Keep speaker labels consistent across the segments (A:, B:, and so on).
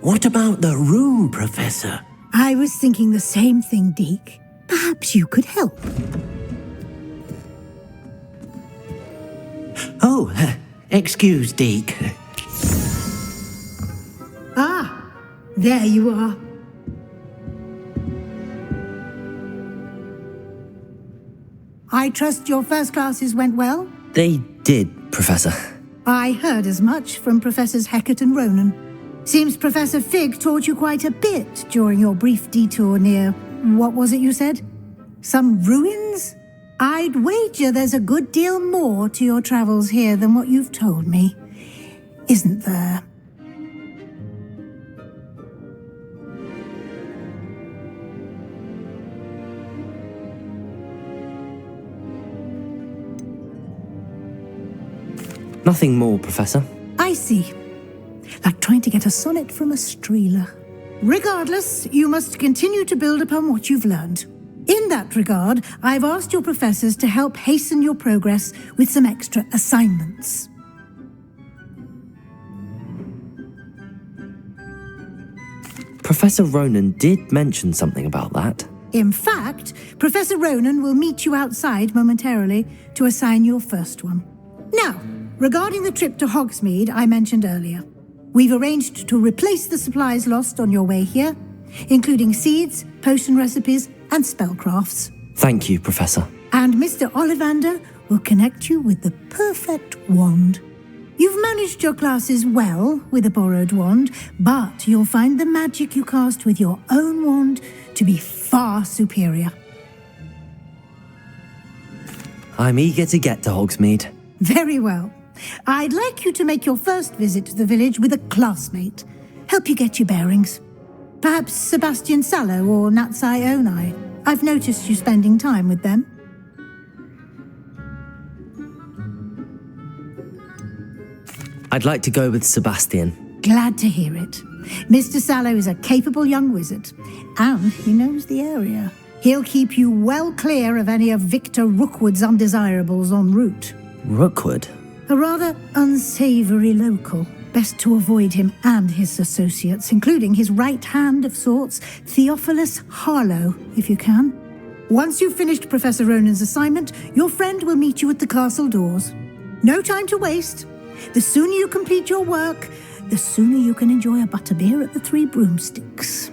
A: What about the room, Professor?
B: I was thinking the same thing, Deke. Perhaps you could help.
A: Oh, excuse, Deke.
B: Ah, there you are. I trust your first classes went well?
C: They did, Professor.
B: I heard as much from Professors Hecat and Ronan. Seems Professor Fig taught you quite a bit during your brief detour near... what was it you said? Some ruins? I'd wager there's a good deal more to your travels here than what you've told me. Isn't there?
C: Nothing more, Professor.
B: I see. Like trying to get a sonnet from a streeler. Regardless, you must continue to build upon what you've learned. In that regard, I've asked your professors to help hasten your progress with some extra assignments.
C: Professor Ronan did mention something about that.
B: In fact, Professor Ronan will meet you outside momentarily to assign your first one. Now, regarding the trip to Hogsmeade I mentioned earlier, we've arranged to replace the supplies lost on your way here, including seeds, potion recipes, and spellcrafts.
C: Thank you, Professor.
B: And Mr. Ollivander will connect you with the perfect wand. You've managed your classes well with a borrowed wand, but you'll find the magic you cast with your own wand to be far superior.
C: I'm eager to get to Hogsmeade.
B: Very well. I'd like you to make your first visit to the village with a classmate. Help you get your bearings. Perhaps Sebastian Sallow or Natsai Onai. I've noticed you spending time with them.
C: I'd like to go with Sebastian.
B: Glad to hear it. Mr. Sallow is a capable young wizard, and he knows the area. He'll keep you well clear of any of Victor Rookwood's undesirables en route.
C: Rookwood?
B: A rather unsavory local. Best to avoid him and his associates, including his right hand of sorts, Theophilus Harlow, if you can. Once you've finished Professor Ronan's assignment, your friend will meet you at the castle doors. No time to waste. The sooner you complete your work, the sooner you can enjoy a butterbeer at the Three Broomsticks.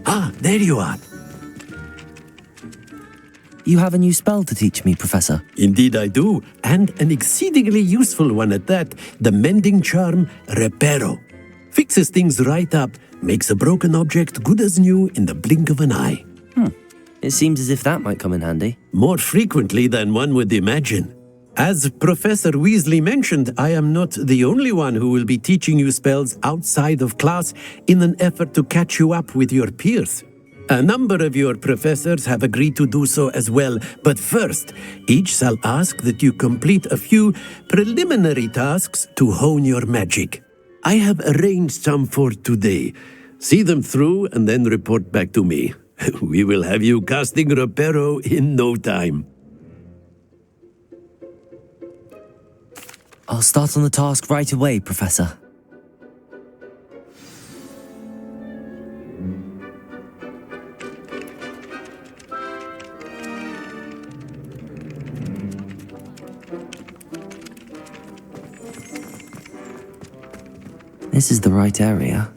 A: Ah, there you are.
C: You have a new spell to teach me, Professor.
A: Indeed I do, and an exceedingly useful one at that, the mending charm Reparo. Fixes things right up, makes a broken object good as new in the blink of an eye.
C: It seems as if that might come in handy.
A: More frequently than one would imagine. As Professor Weasley mentioned, I am not the only one who will be teaching you spells outside of class in an effort to catch you up with your peers. A number of your professors have agreed to do so as well, but first, each shall ask that you complete a few preliminary tasks to hone your magic. I have arranged some for today. See them through and then report back to me. We will have you casting Reparo in no time.
C: I'll start on the task right away, Professor. This is the right area.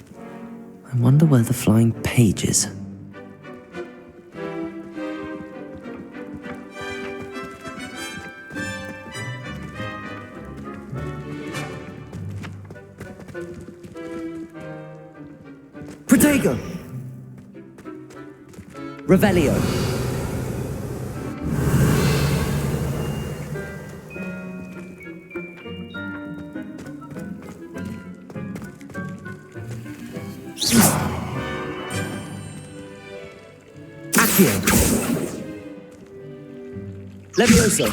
C: I wonder where the flying page is. Protego! Revelio!
D: Accio. Levioso.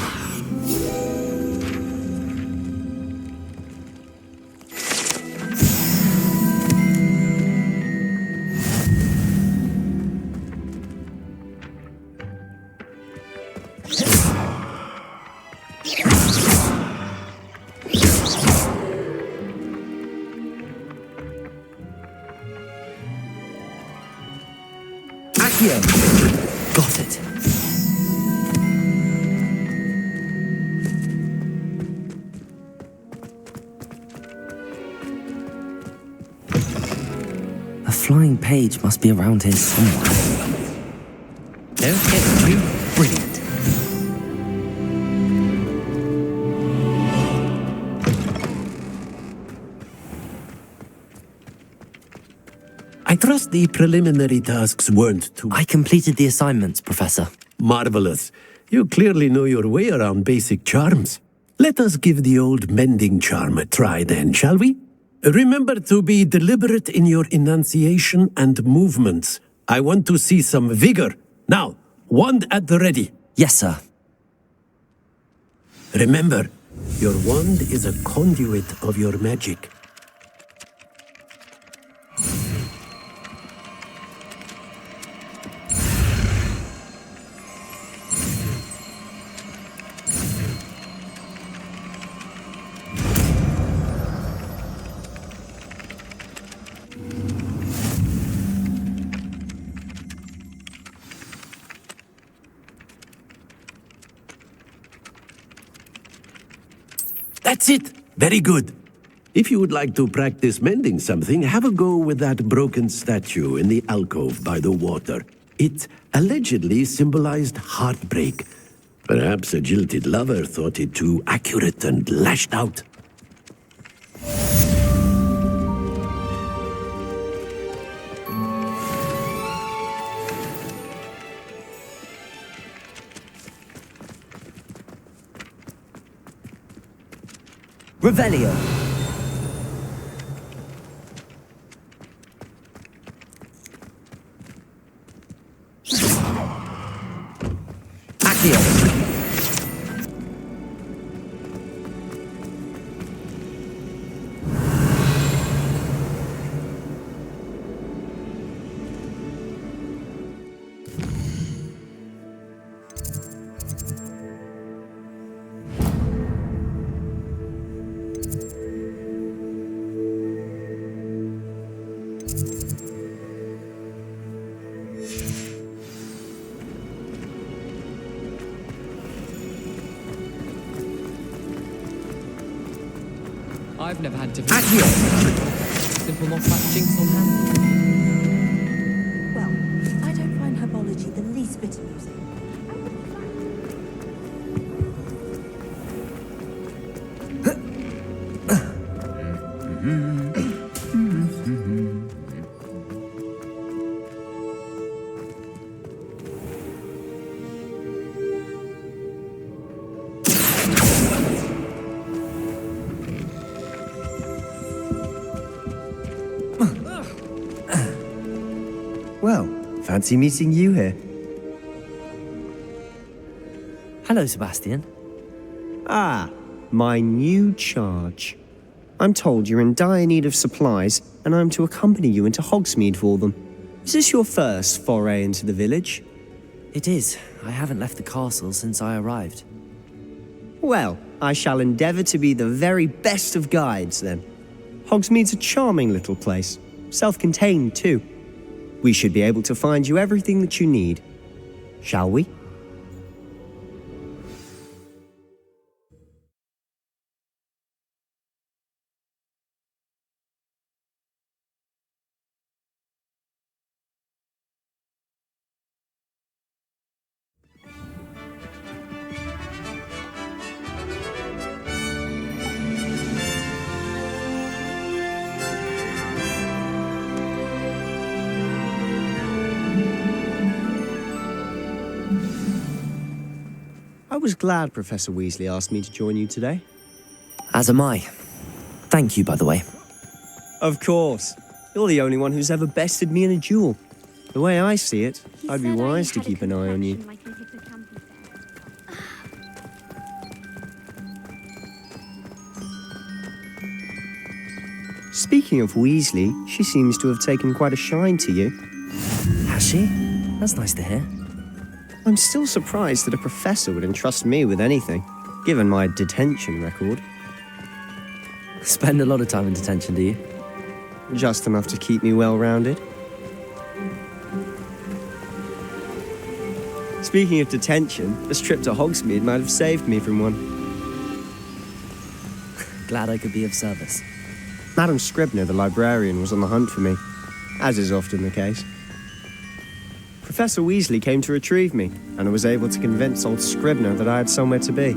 D: Accio.
C: Got it. A flying page must be around here somewhere.
D: Okay,
C: Brilliant.
A: I trust the preliminary tasks weren't too
C: I completed the assignments, Professor.
A: marvelous. You clearly know your way around basic charms. Let us give the old mending charm a try then, shall we? Remember to be deliberate in your enunciation and movements. I want to see some vigor. Now, wand at the ready.
C: Yes, sir.
A: Remember, your wand is a conduit of your magic. That's it! Very good. If you would like to practice mending something, have a go with that broken statue in the alcove by the water. It allegedly symbolized heartbreak. Perhaps a jilted lover thought it too accurate and lashed out.
C: Revelio.
D: Accio.
E: I've never had to
D: Accio.
E: simple moth jinx on hand.
F: Well, I don't find herbology the least bit amusing.
D: Well, fancy meeting you here.
C: Hello, Sebastian.
G: Ah, my new charge. I'm told you're in dire need of supplies, and I'm to accompany you into Hogsmeade for them. Is this your first foray into the village?
C: It is. I haven't left the castle since I arrived.
G: Well, I shall endeavour to be the very best of guides, then. Hogsmeade's a charming little place, self-contained too. We should be able to find you everything that you need. Shall we? I was glad Professor Weasley asked me to join you today.
C: As am I. Thank you, by the way.
G: Of course. You're the only one who's ever bested me in a duel. The way I see it, I'd be wise to keep an eye on you. Speaking of Weasley, she seems to have taken quite a shine to you.
C: Has she? That's nice to hear.
G: I'm still surprised that a professor would entrust me with anything, given my detention record.
C: Spend a lot of time in detention, do you?
G: Just enough to keep me well-rounded. Speaking of detention, this trip to Hogsmeade might have saved me from one.
C: Glad I could be of service.
G: Madam Scribner, the librarian, was on the hunt for me, as is often the case. Professor Weasley came to retrieve me, and I was able to convince old Scribner that I had somewhere to be.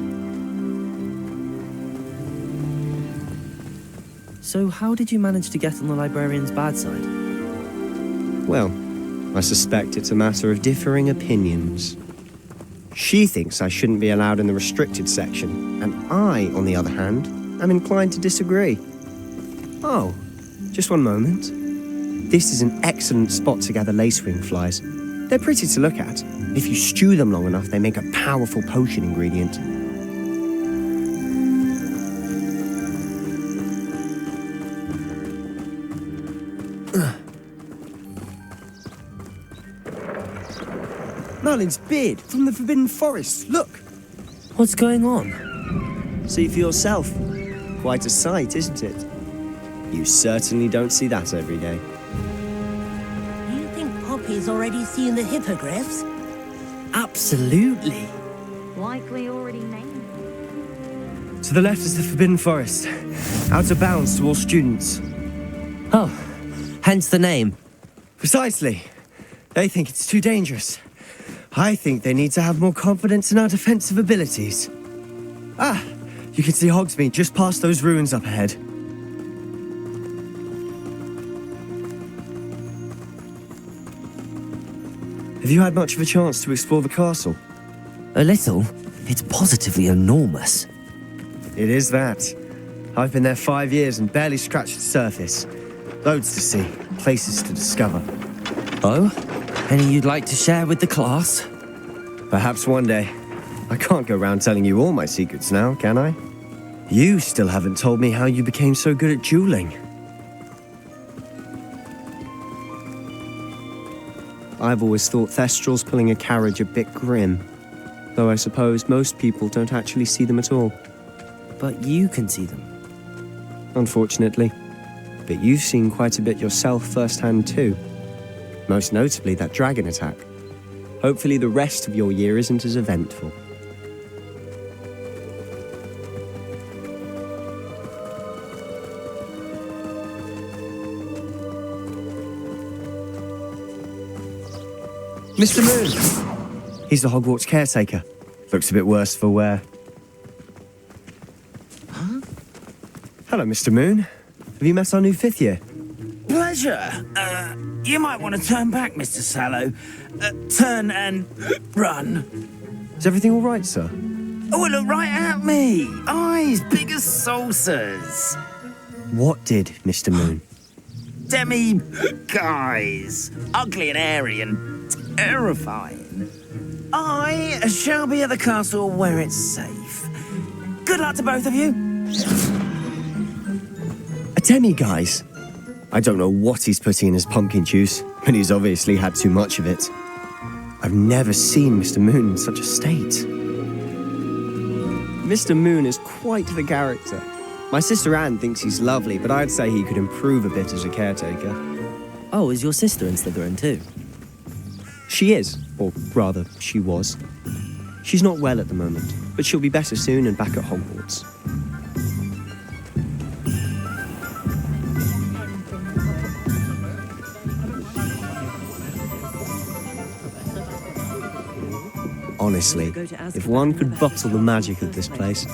C: So how did you manage to get on the librarian's bad side?
G: Well, I suspect it's a matter of differing opinions. She thinks I shouldn't be allowed in the restricted section, and I, on the other hand, am inclined to disagree. Oh, just one moment. This is an excellent spot to gather lacewing flies. They're pretty to look at. If you stew them long enough, they make a powerful potion ingredient. Merlin's beard from the Forbidden Forest. Look!
C: What's going on?
G: See for yourself. Quite a sight, isn't it? You certainly don't see that every day.
F: You think Poppy's already seen the hippogriffs?
C: Absolutely.
H: Like we already named.
G: To the left is the Forbidden Forest. Out of bounds to all students.
C: Oh, hence the name.
G: Precisely. They think it's too dangerous. I think they need to have more confidence in our defensive abilities. Ah, you can see Hogsmeade just past those ruins up ahead. Have you had much of a chance to explore the castle?
C: A little. It's positively enormous.
G: It is that. I've been there 5 years and barely scratched the surface. Loads to see, places to discover.
C: Oh? Any you'd like to share with the class?
G: Perhaps one day. I can't go round telling you all my secrets now, can I? You still haven't told me how you became so good at dueling. I've always thought Thestrals pulling a carriage a bit grim, though I suppose most people don't actually see them at all.
C: But you can see them.
G: Unfortunately. But you've seen quite a bit yourself firsthand too. Most notably that dragon attack. Hopefully the rest of your year isn't as eventful. Mr. Moon! He's the Hogwarts caretaker. Looks a bit worse for wear.
I: Huh?
G: Hello, Mr. Moon. Have you met our new 5th year?
I: Pleasure. You might want to turn back, Mr. Sallow. Turn and run.
G: Is everything all right, sir?
I: Oh, look right at me. Eyes big as saucers.
G: What did, Mr. Moon?
I: Demi guys. Ugly and airy and terrifying. I shall be at the castle where it's safe. Good luck to both of you.
G: A demi-guise? I don't know what he's putting in his pumpkin juice, but he's obviously had too much of it. I've never seen Mr. Moon in such a state. Mr. Moon is quite the character. My sister Anne thinks he's lovely, but I'd say he could improve a bit as a caretaker.
C: Oh, is your sister in Slytherin too?
G: She is, or rather, she was. She's not well at the moment, but she'll be better soon and back at Hogwarts. Honestly, if one could bottle the magic of this place.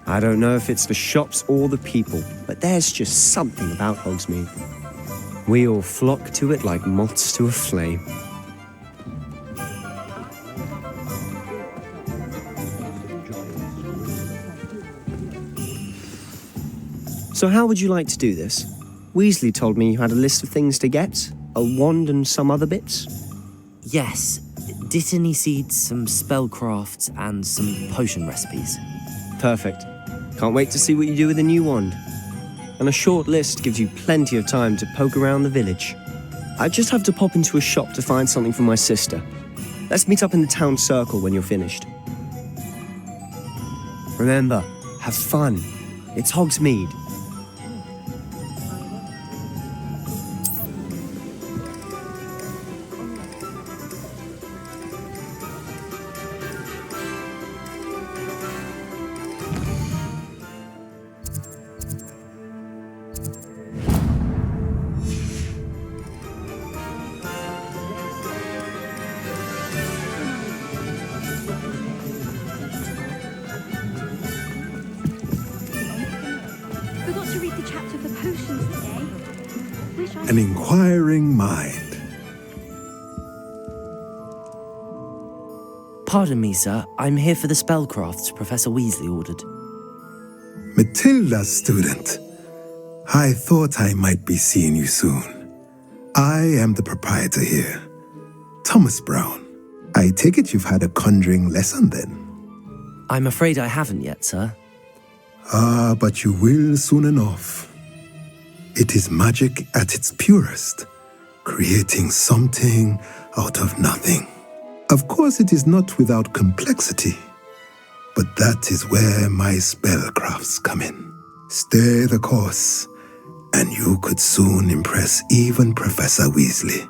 G: I don't know if it's the shops or the people, but there's just something about Hogsmeade. We all flock to it like moths to a flame. So how would you like to do this? Weasley told me you had a list of things to get. A wand and some other bits?
C: Yes, Dittany seeds, some spellcrafts, and some potion recipes.
G: Perfect. Can't wait to see what you do with the new wand. And a short list gives you plenty of time to poke around the village. I just have to pop into a shop to find something for my sister. Let's meet up in the town circle when you're finished. Remember, have fun. It's Hogsmeade.
H: Forgot to read the chapter for potions today. Wish I
J: An inquiring mind.
C: Pardon me, sir. I'm here for the spellcrafts Professor Weasley ordered.
J: Matilda, student. I thought I might be seeing you soon. I am the proprietor here, Thomas Brown. I take it you've had a conjuring lesson then?
C: I'm afraid I haven't yet, sir.
J: Ah, but you will soon enough. It is magic at its purest, creating something out of nothing. Of course, it is not without complexity, but that is where my spellcrafts come in. Stay the course, and you could soon impress even Professor Weasley.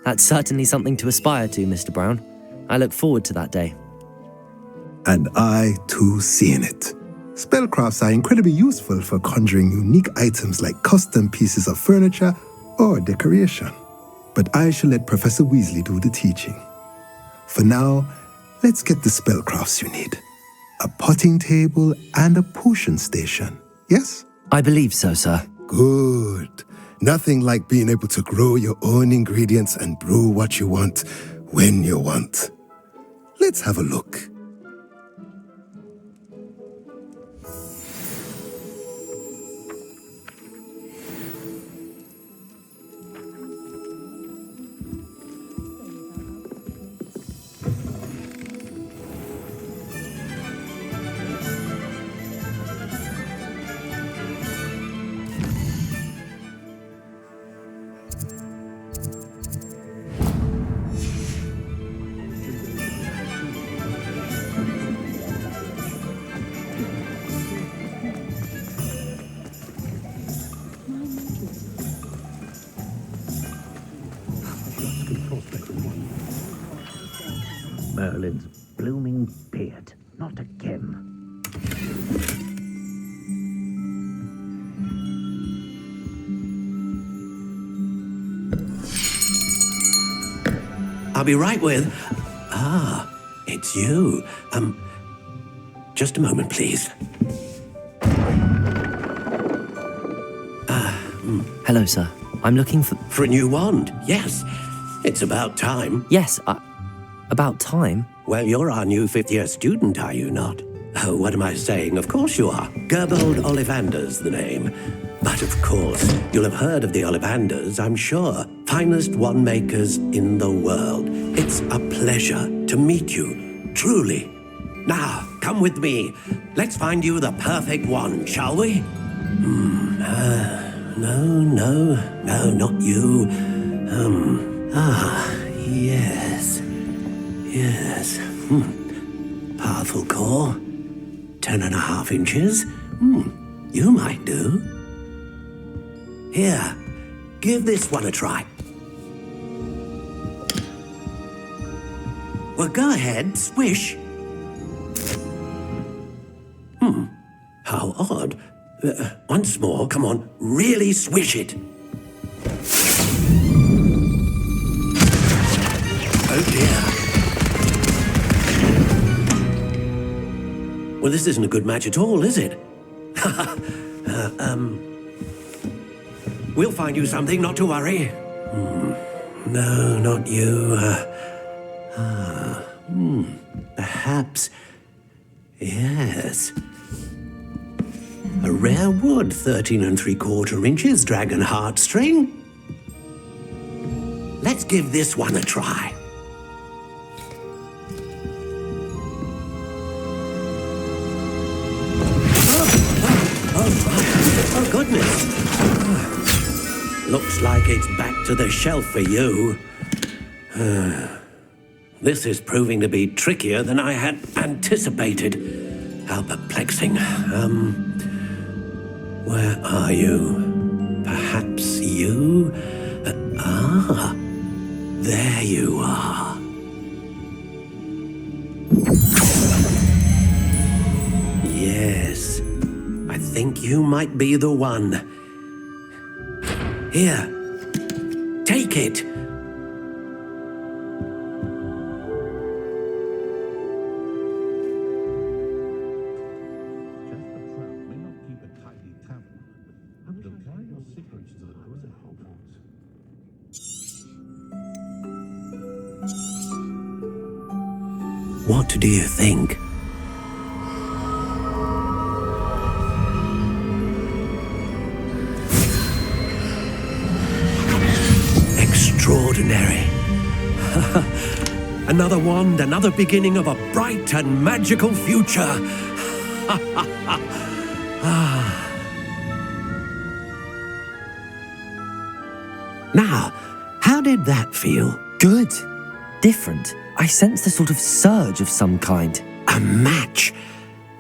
C: That's certainly something to aspire to, Mr. Brown. I look forward to that day.
J: And I, too, seeing it. Spellcrafts are incredibly useful for conjuring unique items like custom pieces of furniture or decoration. But I shall let Professor Weasley do the teaching. For now, let's get the spellcrafts you need. A potting table and a potion station, yes?
C: I believe so, sir.
J: Good. Nothing like being able to grow your own ingredients and brew what you want when you want. Let's have a look.
I: Merlin's blooming beard. Not again.
A: I'll be right with... Ah, it's you. Just a moment, please.
C: Hello, sir. I'm looking for...
A: For a new wand, yes. It's about time.
C: Yes, about time.
A: Well, you're our new fifth-year student, are you not? Oh, what am I saying? Of course you are. Gerbold Ollivander's the name. But of course, you'll have heard of the Ollivanders, I'm sure. Finest wand makers in the world. It's a pleasure to meet you, truly. Now, come with me. Let's find you the perfect wand, shall we? No, not you. Yes. Powerful core. 10.5 inches. You might do. Here, give this one a try. Well, go ahead, swish. How odd. Once more, come on, really swish it. Oh dear. Well, this isn't a good match at all, is it? We'll find you something, not to worry. No, not you. Perhaps. Yes. A rare wood, 13 3/4 inches, dragon heartstring. Let's give this one a try. Oh, goodness. Looks like it's back to the shelf for you. This is proving to be trickier than I had anticipated. How perplexing. Where are you? Perhaps you? There you are. Yes, I think you might be the one. Here, take it. What do you think? Extraordinary. Another wand, another beginning of a bright and magical future. Now, how did that feel?
C: Good. Different. I sensed a sort of surge of some kind.
A: A match.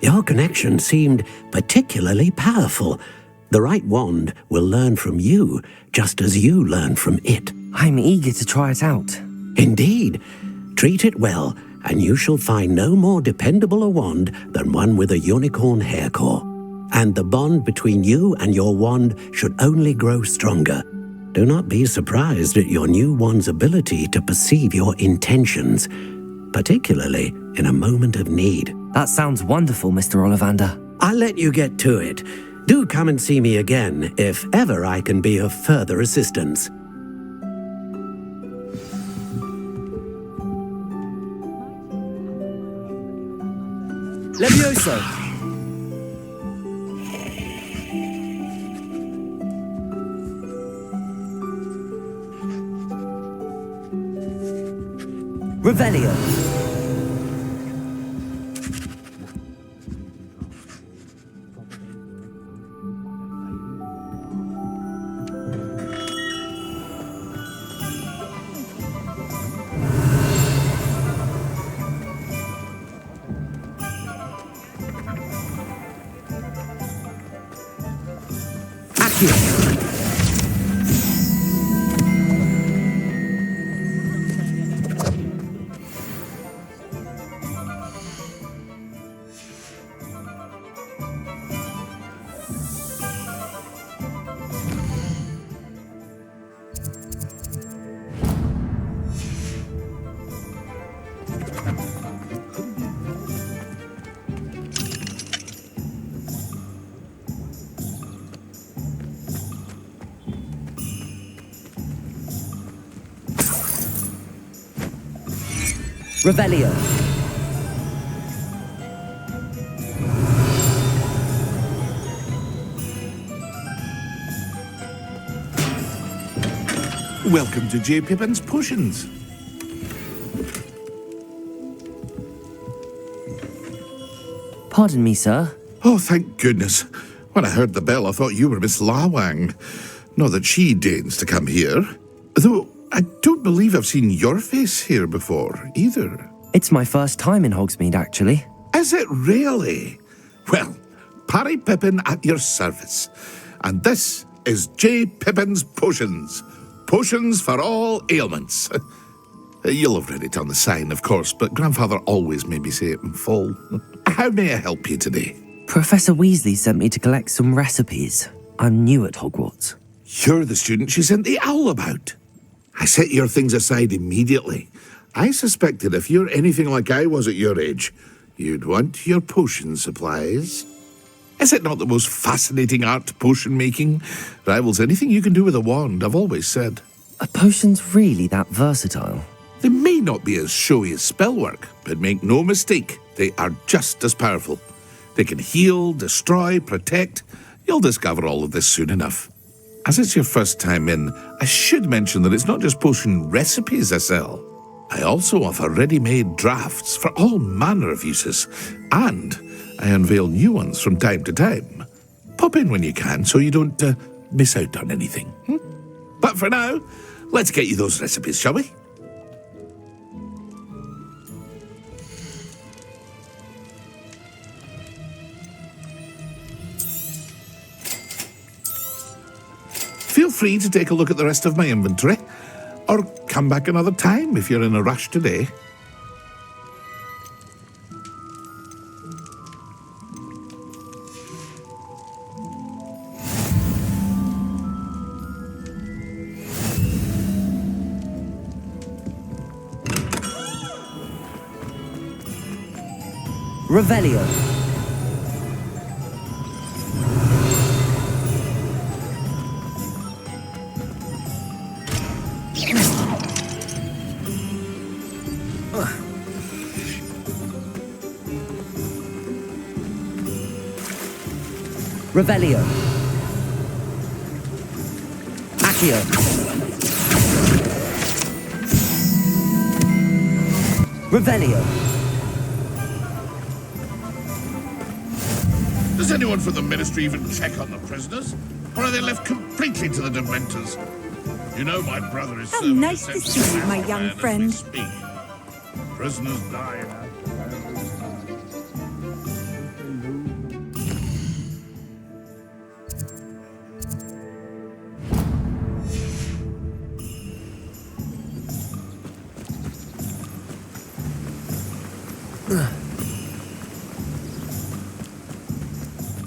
A: Your connection seemed particularly powerful. The right wand will learn from you, just as you learn from it.
C: I'm eager to try it out.
A: Indeed. Treat it well, and you shall find no more dependable a wand than one with a unicorn hair core. And the bond between you and your wand should only grow stronger. Do not be surprised at your new wand's ability to perceive your intentions, particularly in a moment of need.
C: That sounds wonderful, Mr. Ollivander.
A: I'll let you get to it. Do come and see me again if ever I can be of further assistance.
D: Levioso!
C: Revelio. Revelio.
K: Welcome to J. Pippin's Potions.
C: Pardon me, sir.
K: Oh, thank goodness. When I heard the bell, I thought you were Miss Lawang. Not that she deigns to come here. Though I don't believe I've seen your face here before, either.
C: It's my first time in Hogsmeade, actually.
K: Is it really? Well, Parry Pippin at your service. And this is J. Pippin's Potions. Potions for all ailments. You'll have read it on the sign, of course, but Grandfather always made me say it in full. How may I help you today?
C: Professor Weasley sent me to collect some recipes. I'm new at Hogwarts.
K: You're the student she sent the owl about. I set your things aside immediately. I suspected if you're anything like I was at your age, you'd want your potion supplies. Is it not the most fascinating art, potion making? Rivals anything you can do with a wand, I've always said.
C: Are potions really that versatile?
K: They may not be as showy as spellwork, but make no mistake, they are just as powerful. They can heal, destroy, protect. You'll discover all of this soon enough. As it's your first time in, I should mention that it's not just potion recipes I sell. I also offer ready-made drafts for all manner of uses, and I unveil new ones from time to time. Pop in when you can so you don't miss out on anything. But for now, let's get you those recipes, shall we? Feel free to take a look at the rest of my inventory, or come back another time if you're in a rush today.
C: Revelio. Revelio. Accio. Revelio.
K: Does anyone from the Ministry even check on the prisoners? Or are they left completely to the Dementors? You know my brother is serving
L: nice to see you, my young friend.
K: Prisoners die now.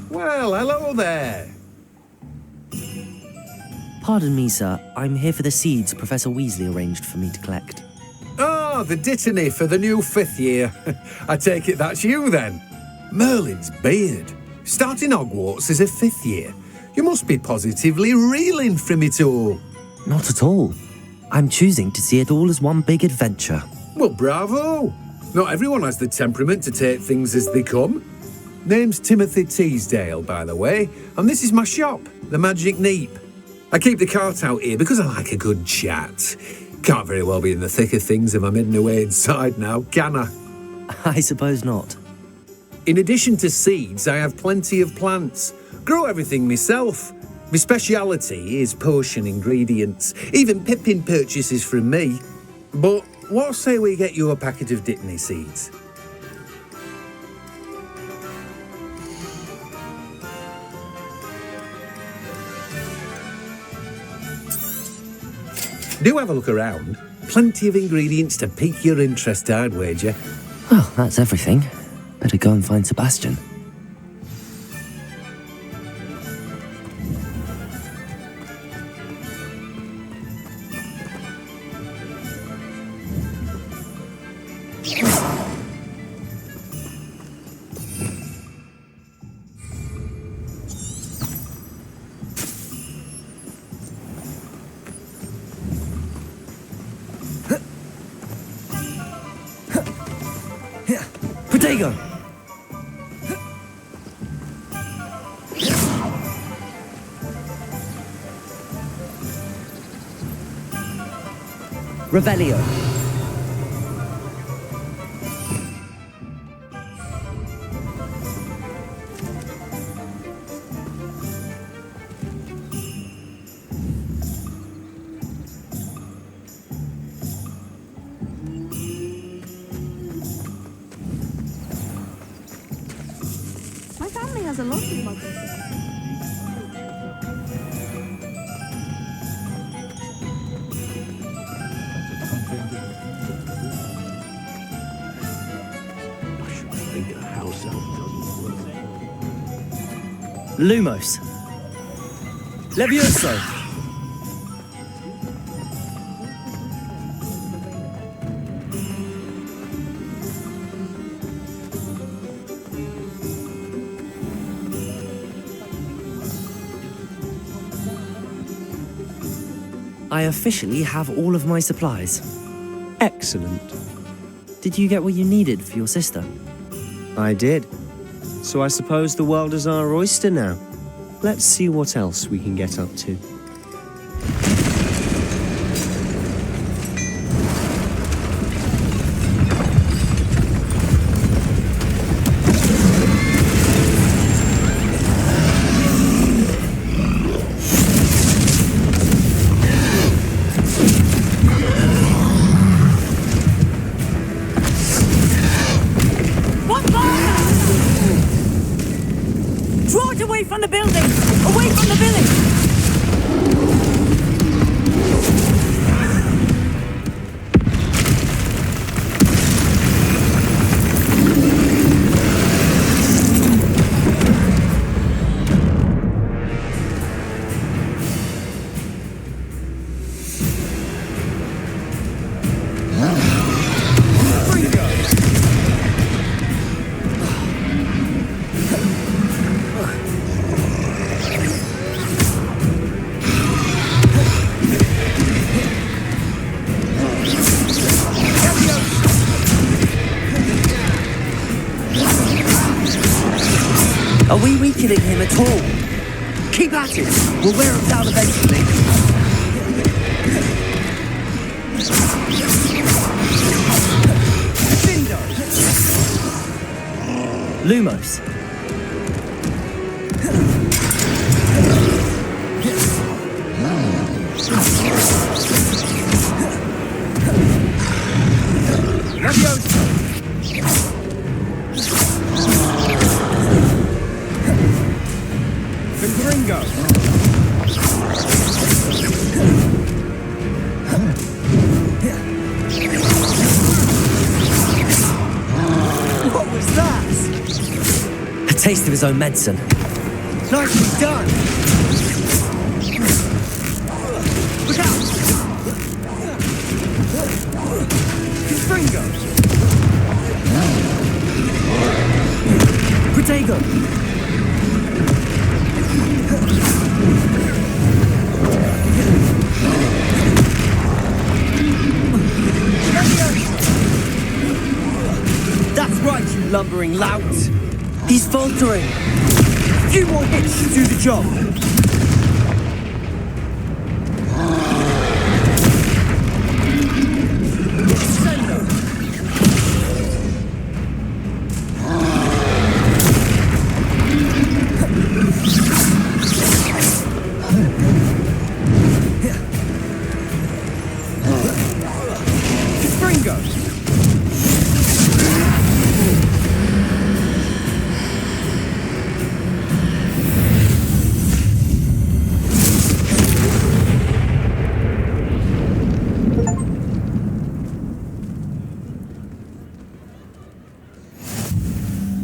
M: Well, hello there.
C: Pardon me, sir. I'm here for the seeds Professor Weasley arranged for me to collect.
M: Oh, the dittany for the new 5th year. I take it that's you, then. Merlin's beard. Starting Hogwarts as a 5th year. You must be positively reeling from it all.
C: Not at all. I'm choosing to see it all as one big adventure.
M: Well, bravo. Not everyone has the temperament to take things as they come. Name's Timothy Teasdale, by the way, and this is my shop, the Magic Neep. I keep the cart out here because I like a good chat. Can't very well be in the thick of things if I'm hidden away inside now, can I?
C: I suppose not.
M: In addition to seeds, I have plenty of plants. Grow everything myself. My speciality is potion ingredients. Even Pippin purchases from me. But what say we get you a packet of Dittany seeds? Do have a look around. Plenty of ingredients to pique your interest, I'd wager.
C: Well, that's everything. Better go and find Sebastian. Protego! Revelio.
H: My family has a lot of muggles.
C: Lumos. Levioso. I officially have all of my supplies.
G: Excellent.
C: Did you get what you needed for your sister?
G: I did. So I suppose the world is our oyster now. Let's see what else we can get up to.
F: Draw it away from the building! Away from the village!
C: Are we weakening him at all? Keep at it. We'll wear him down eventually. Lumos.
G: What was that?
C: A taste of his own medicine.
G: Nicely done! Look out! Confringo! Protego! That's right, you lumbering lout! He's faltering! A few more hits should do the job!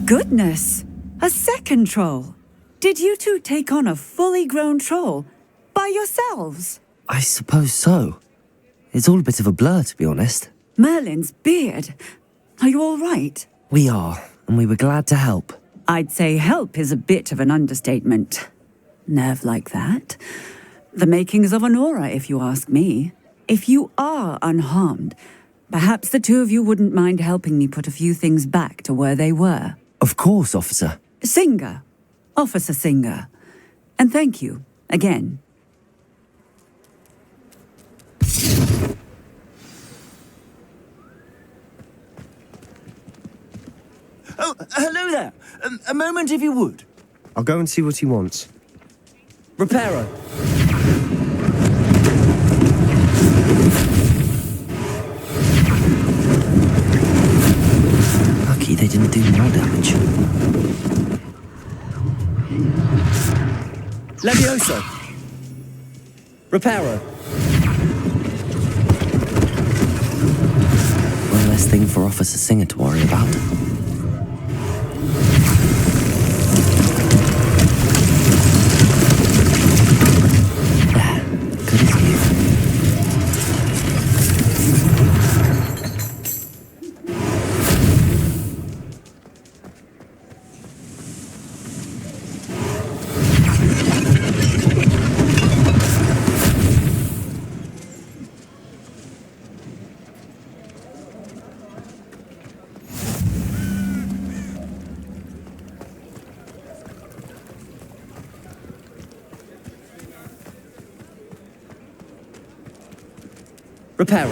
L: Goodness! A second troll! Did you two take on a fully grown troll? By yourselves?
C: I suppose so. It's all a bit of a blur, to be honest.
L: Merlin's beard. Are you all right?
C: We are, and we were glad to help.
L: I'd say help is a bit of an understatement. Nerve like that. The makings of an aura, if you ask me. If you are unharmed, perhaps the two of you wouldn't mind helping me put a few things back to where they were.
C: Of course, officer.
L: Singer. Officer Singer. And thank you, again.
I: Oh, hello there. A moment, if you would.
G: I'll go and see what he wants.
C: Reparo. Lucky they didn't do more damage. Levioso. Reparo. One less thing for Officer Singer to worry about. Good as new. Repair all.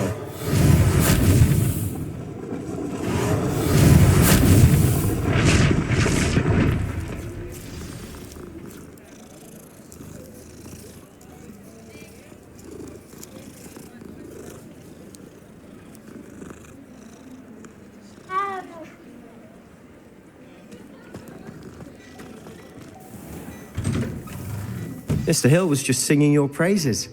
G: Mr. Hill was just singing your praises.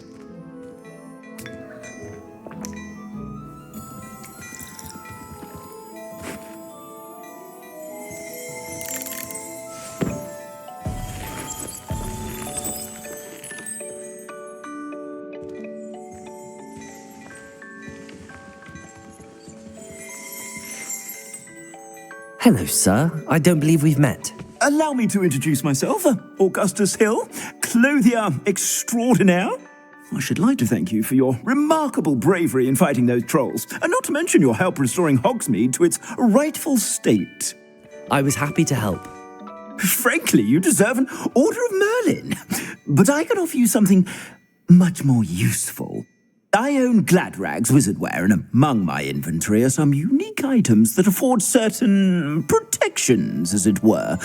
C: Hello, sir. I don't believe we've met.
I: Allow me to introduce myself, Augustus Hill, clothier extraordinaire. I should like to thank you for your remarkable bravery in fighting those trolls, and not to mention your help restoring Hogsmeade to its rightful state.
C: I was happy to help.
I: Frankly, you deserve an Order of Merlin. But I can offer you something much more useful. I own Gladrag's wizardware, and among my inventory are some unique items that afford certain protections, as it were.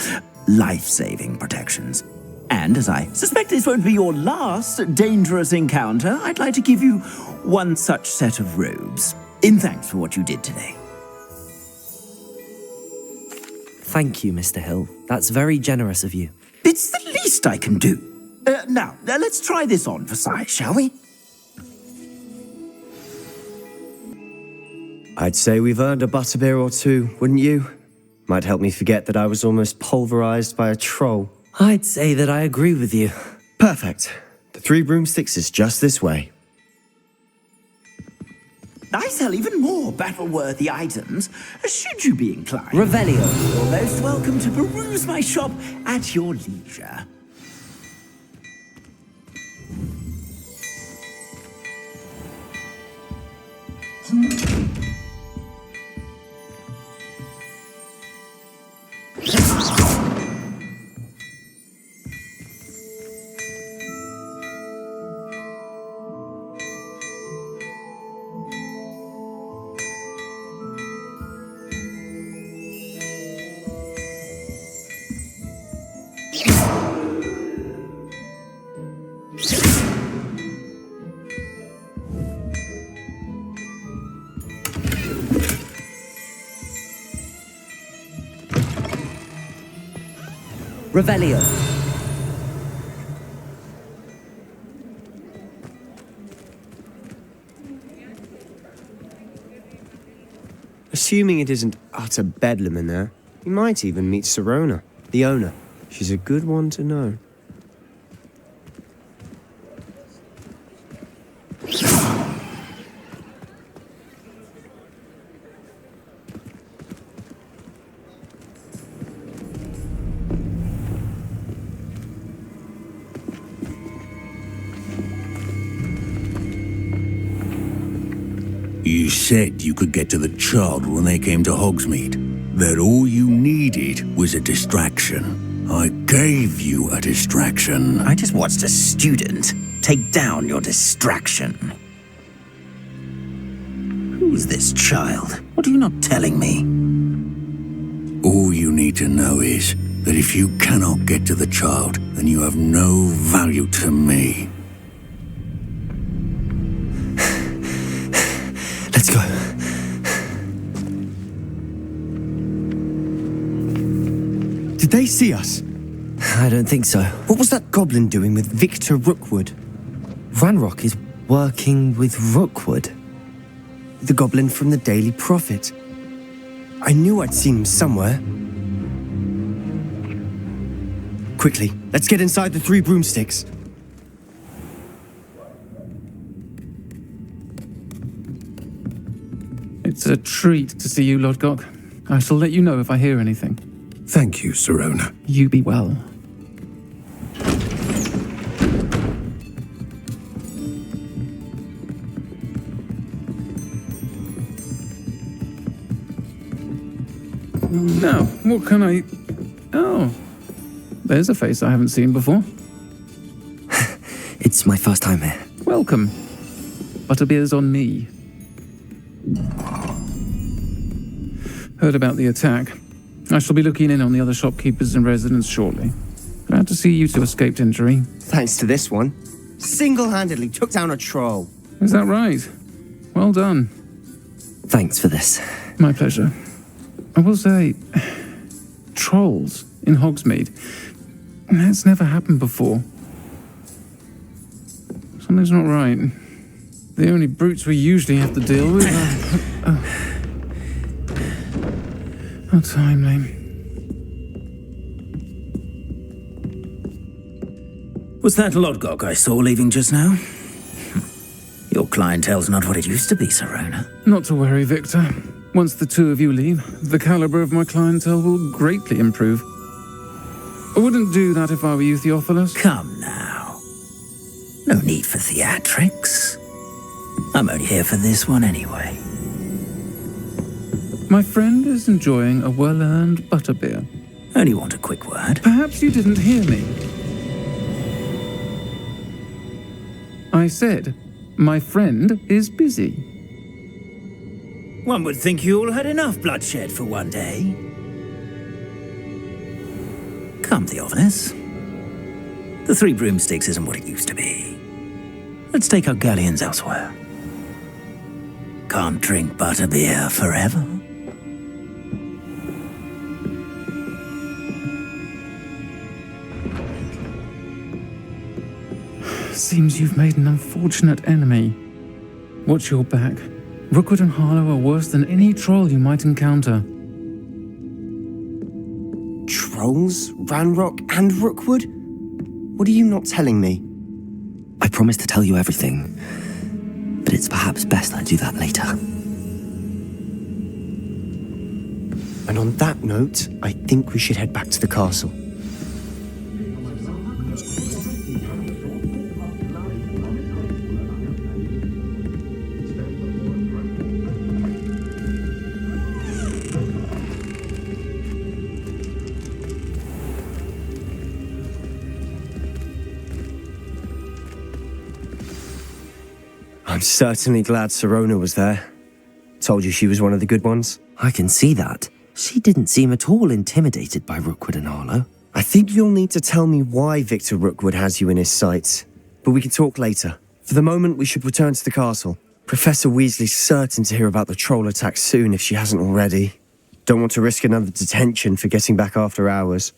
I: Life-saving protections. And as I suspect this won't be your last dangerous encounter, I'd like to give you one such set of robes, in thanks for what you did today.
C: Thank you, Mr. Hill. That's very generous of you.
I: It's the least I can do. Now, let's try this on for size, shall we?
G: I'd say we've earned a butterbeer or two, wouldn't you? Might help me forget that I was almost pulverized by a troll.
C: I'd say that I agree with you.
G: Perfect. The 3 broomsticks is just this way.
I: I sell even more battle-worthy items, should you be inclined.
C: Revelio.
I: You're most welcome to peruse my shop at your leisure.
C: Revelio.
G: Assuming it isn't utter bedlam in there, you might even meet Sirona, the owner. She's a good one to know.
N: You said you could get to the child when they came to Hogsmeade. That all you needed was a distraction. I gave you a distraction.
I: I just watched a student take down your distraction. Who's this child? What are you not telling me?
N: All you need to know is that if you cannot get to the child, then you have no value to me.
G: Let's go. Did they see us?
C: I don't think so.
G: What was that goblin doing with Victor Rookwood?
C: Ranrock is working with Rookwood.
G: The goblin from the Daily Prophet. I knew I'd seen him somewhere. Quickly, let's get inside the 3 broomsticks.
O: It's a treat to see you, Lodgok. I shall let you know if I hear anything.
J: Thank you, Sirona.
O: You be well. Now, what can I... Oh, there's a face I haven't seen before.
C: It's my first time here.
O: Welcome. Butterbeer's on me. Heard about the attack. I shall be looking in on the other shopkeepers and residents shortly. Glad to see you two escaped injury.
G: Thanks to this one. Single-handedly took down a troll.
O: Is that right? Well done.
C: Thanks for this.
O: My pleasure. I will say, trolls in Hogsmeade. That's never happened before. Something's not right. The only brutes we usually have to deal with are... How timely.
I: Was that Lodgok I saw leaving just now? Your clientele's not what it used to be, Sirona.
O: Not to worry, Victor. Once the two of you leave, the caliber of my clientele will greatly improve. I wouldn't do that if I were you, Theophilus.
I: Come now. No need for theatrics. I'm only here for this one anyway.
O: My friend is enjoying a well-earned butterbeer.
I: Only want a quick word.
O: Perhaps you didn't hear me. I said, my friend is busy.
I: One would think you all had enough bloodshed for one day. Come, Theophilus. The Three Broomsticks isn't what it used to be. Let's take our galleons elsewhere. Can't drink butterbeer forever.
O: Seems you've made an unfortunate enemy. Watch your back. Rookwood and Harlow are worse than any troll you might encounter.
G: Trolls, Ranrock, and Rookwood? What are you not telling me?
C: I promise to tell you everything, but it's perhaps best I do that later.
G: And on that note, I think we should head back to the castle. I'm certainly glad Sirona was there. Told you she was one of the good ones.
C: I can see that. She didn't seem at all intimidated by Rookwood and Harlow.
G: I think you'll need to tell me why Victor Rookwood has you in his sights. But we can talk later. For the moment, we should return to the castle. Professor Weasley's certain to hear about the troll attack soon if she hasn't already. Don't want to risk another detention for getting back after hours.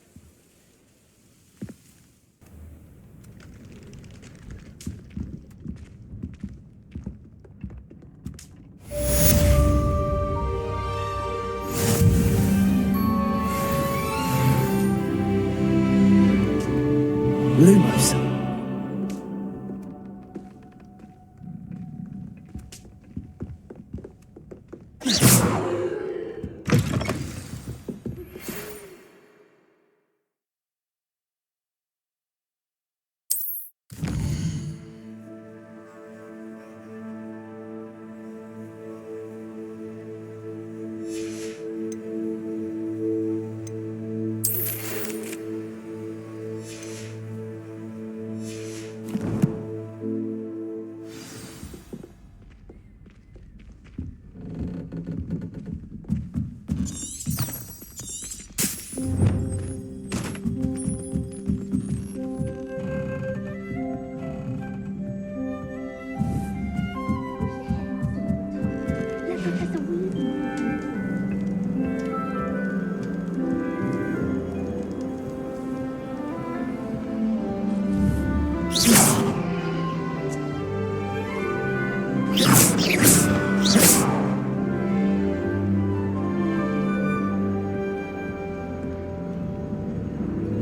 I: Lumos.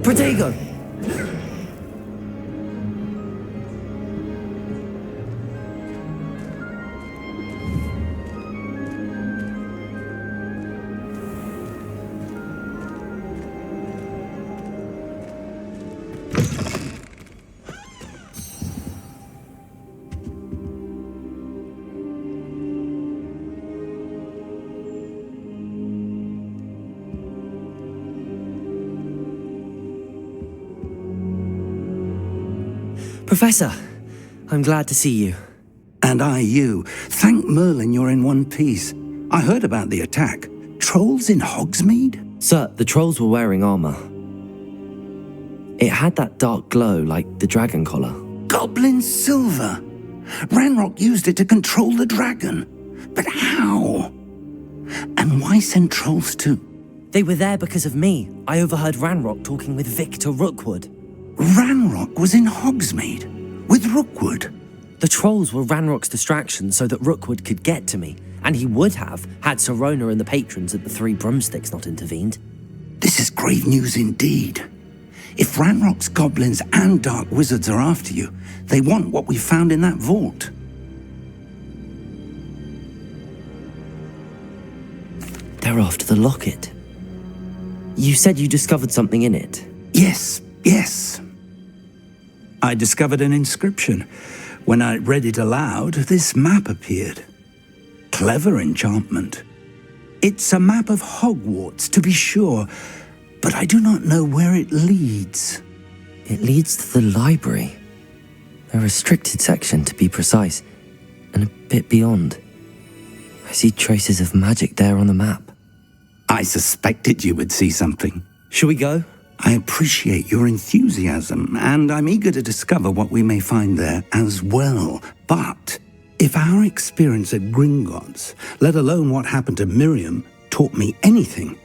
G: Protego!
C: Professor, I'm glad to see you.
P: And I you. Thank Merlin you're in one piece. I heard about the attack. Trolls in Hogsmeade?
C: Sir, the trolls were wearing armor. It had that dark glow like the dragon collar.
P: Goblin silver. Ranrock used it to control the dragon. But how? And why send trolls to...
C: They were there because of me. I overheard Ranrock talking with Victor Rookwood.
P: Ranrock was in Hogsmeade? With Rookwood?
C: The trolls were Ranrock's distraction so that Rookwood could get to me. And he would have, had Sirona and the patrons at the Three Broomsticks not intervened.
P: This is grave news indeed. If Ranrock's goblins and dark wizards are after you, they want what we found in that vault.
C: They're after the locket. You said you discovered something in it.
P: Yes. I discovered an inscription. When I read it aloud, this map appeared. Clever enchantment. It's a map of Hogwarts, to be sure, but I do not know where it leads.
C: It leads to the library. A restricted section, to be precise, and a bit beyond. I see traces of magic there on the map.
P: I suspected you would see something.
C: Shall we go?
P: I appreciate your enthusiasm, and I'm eager to discover what we may find there as well. But if our experience at Gringotts, let alone what happened to Miriam, taught me anything,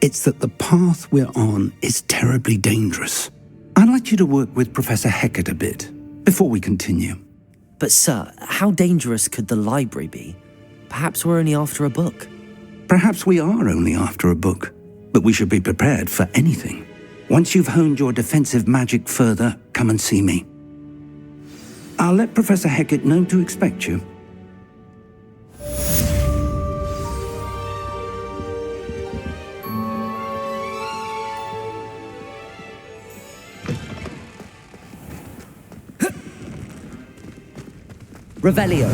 P: it's that the path we're on is terribly dangerous. I'd like you to work with Professor Hecat a bit before we continue.
C: But sir, how dangerous could the library be? Perhaps we're only after a book.
P: Perhaps we are only after a book, but we should be prepared for anything. Once you've honed your defensive magic further, come and see me. I'll let Professor Hecat know to expect you.
C: Revelio.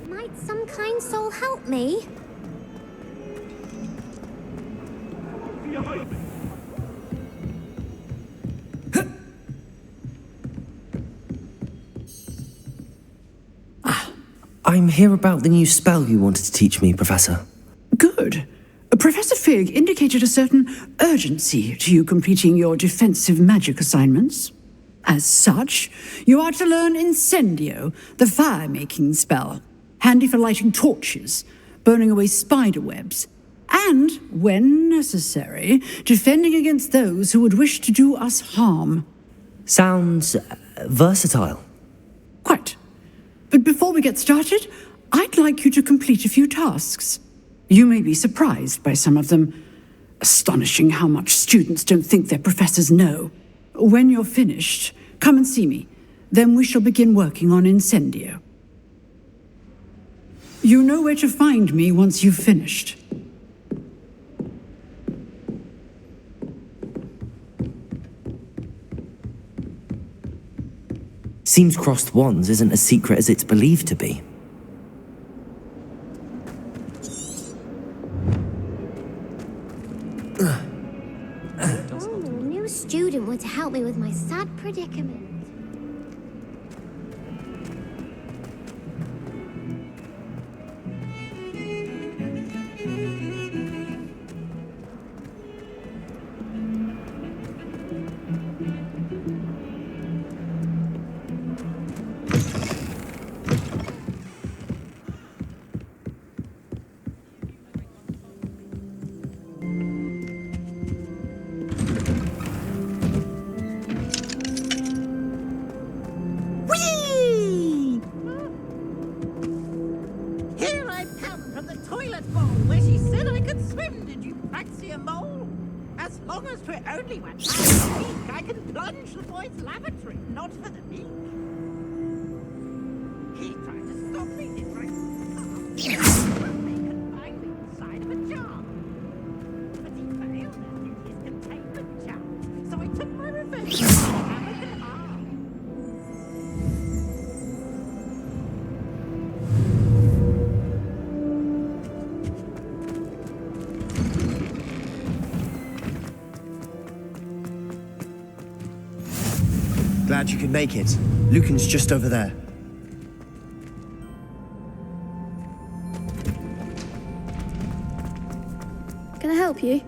H: Might some kind soul help me?
C: I'm here about the new spell you wanted to teach me, Professor.
Q: Good. Professor Fig indicated a certain urgency to you completing your defensive magic assignments. As such, you are to learn Incendio, the fire-making spell, handy for lighting torches, burning away spider webs, and, when necessary, defending against those who would wish to do us harm.
C: Sounds versatile.
Q: Quite. But before we get started, I'd like you to complete a few tasks. You may be surprised by some of them. Astonishing how much students don't think their professors know. When you're finished, come and see me. Then we shall begin working on Incendio. You know where to find me once you've finished.
C: Seems crossed wands isn't as secret as it's believed to be.
H: Oh, a new student were to help me with my sad predicament.
F: Whee! Here I've come from the toilet bowl where she said I could swim. Did you fancy a mole? As long as we're only 1 hour a week, I can plunge the boy's lavatory, not for the meek. He tried to stop me, did right? They confined me inside of a jar. But he failed, and his
G: glad you could make it. Lucan's just over there.
R: Can I help you?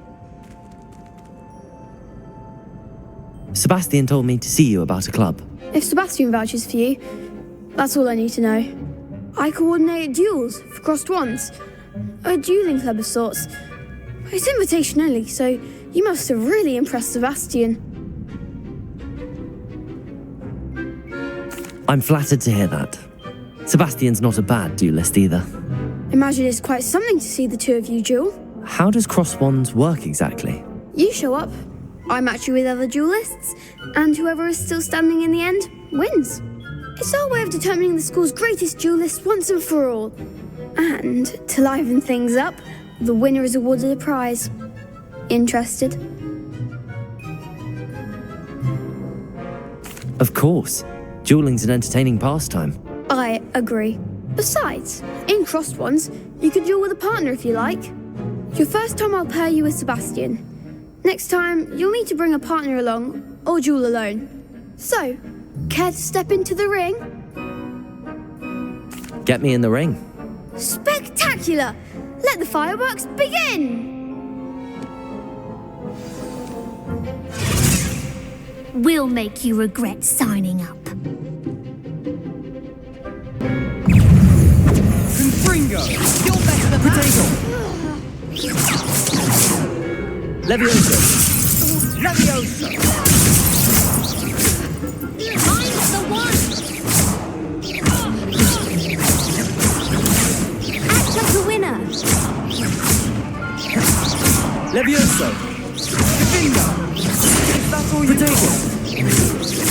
C: Sebastian told me to see you about a club.
R: If Sebastian vouches for you, that's all I need to know. I coordinate duels for crossed wands. A dueling club of sorts. It's invitation only, so you must have really impressed Sebastian.
C: I'm flattered to hear that. Sebastian's not a bad duelist either.
R: Imagine it's quite something to see the two of you duel.
C: How does cross wands work exactly?
R: You show up, I match you with other duelists, and whoever is still standing in the end wins. It's our way of determining the school's greatest duelist once and for all. And to liven things up, the winner is awarded a prize. Interested?
C: Of course. Dueling's an entertaining pastime.
R: I agree. Besides, in crossed ones, you could duel with a partner if you like. Your first time I'll pair you with Sebastian. Next time, you'll need to bring a partner along, or duel alone. So, care to step into the ring?
C: Get me in the ring.
R: Spectacular! Let the fireworks begin!
H: We'll make you regret signing up.
G: Confringo! You're better than Potato! Levioso! Levioso!
H: I'm the one! Act like a winner!
G: Levioso! Defender! Is that all you
C: Potato!